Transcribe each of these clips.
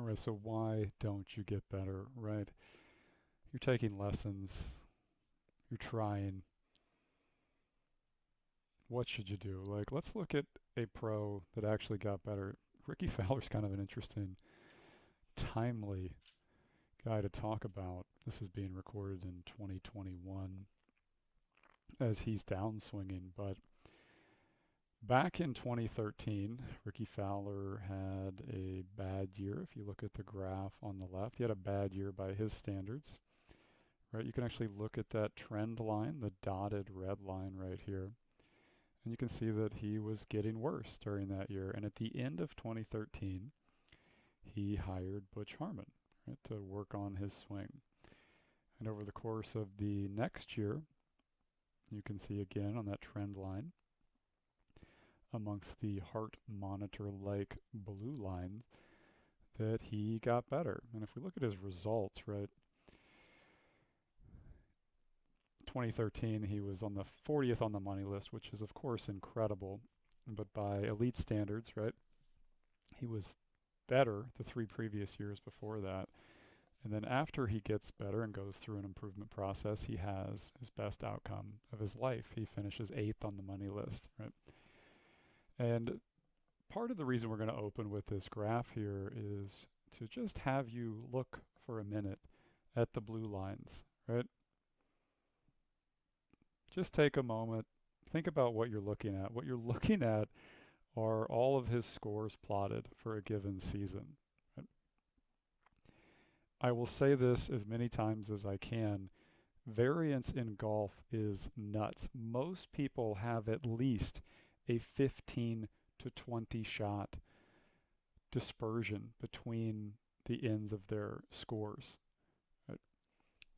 All right, so why don't you get better, right? You're taking lessons, you're trying. What should you do? Like, let's look at a pro that actually got better. Ricky Fowler's kind of an interesting, timely guy to talk about. This is being recorded in 2021 as he's downswinging, but back in 2013, Ricky Fowler had a bad year. If you look at the graph on the left, he had a bad year by his standards. Right, you can actually look at that trend line, the dotted red line right here, and you can see that he was getting worse during that year. And at the end of 2013, he hired Butch Harmon, right, to work on his swing. And over the course of the next year, you can see again on that trend line, amongst the heart monitor-like blue lines, that he got better. And if we look at his results, right, 2013, he was on the 40th on the money list, which is of course incredible, but by elite standards, right? He was better the 3 previous years before that. And then after he gets better and goes through an improvement process, he has his best outcome of his life. He finishes 8th on the money list, right? And part of the reason we're going to open with this graph here is to just have you look for a minute at the blue lines, right? Just take a moment, think about what you're looking at. What you're looking at are all of his scores plotted for a given season. Right? I will say this as many times as I can. Variance in golf is nuts. Most people have at least a 15 to 20 shot dispersion between the ends of their scores. Right?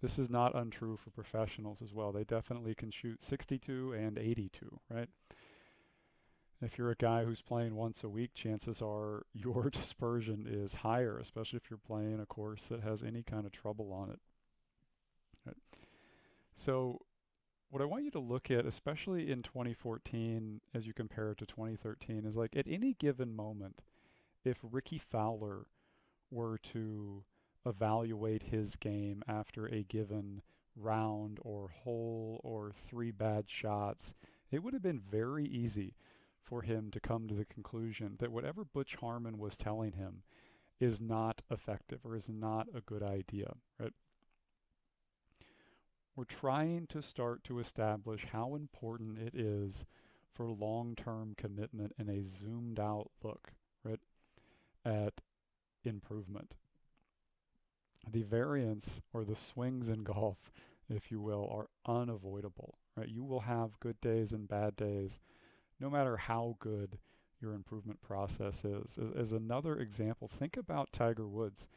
This is not untrue for professionals as well. They definitely can shoot 62 and 82, right? If you're a guy who's playing once a week, chances are your dispersion is higher, especially if you're playing a course that has any kind of trouble on it. Right? So what I want you to look at, especially in 2014, as you compare it to 2013, is like at any given moment, if Ricky Fowler were to evaluate his game after a given round or hole or 3 bad shots, it would have been very easy for him to come to the conclusion that whatever Butch Harmon was telling him is not effective or is not a good idea, right? We're trying to start to establish how important it is for long-term commitment and a zoomed out look, right, at improvement. The variance or the swings in golf, if you will, are unavoidable, right? You will have good days and bad days, no matter how good your improvement process is. As another example, think about Tiger Woods.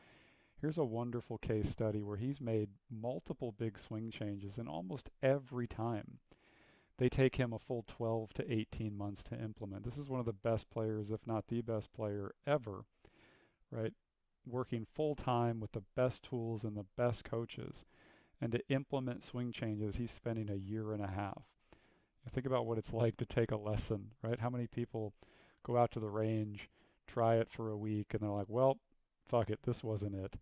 Here's a wonderful case study where he's made multiple big swing changes, and almost every time they take him a full 12 to 18 months to implement. This is one of the best players, if not the best player ever, right? Working full time with the best tools and the best coaches. And to implement swing changes, he's spending a year and a half. Think about what it's like to take a lesson, right? How many people go out to the range, try it for a week, and they're like, well, fuck it, this wasn't it,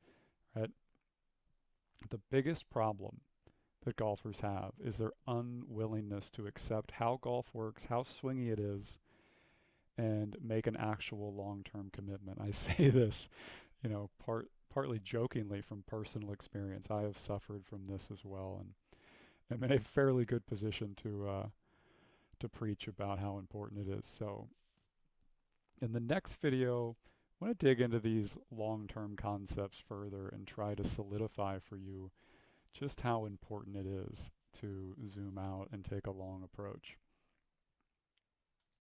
right? The biggest problem that golfers have is their unwillingness to accept how golf works, how swingy it is, and make an actual long-term commitment. I say this, partly jokingly from personal experience. I have suffered from this as well, and I'm in a fairly good position to preach about how important it is. So in the next video, I want to dig into these long-term concepts further and try to solidify for you just how important it is to zoom out and take a long approach.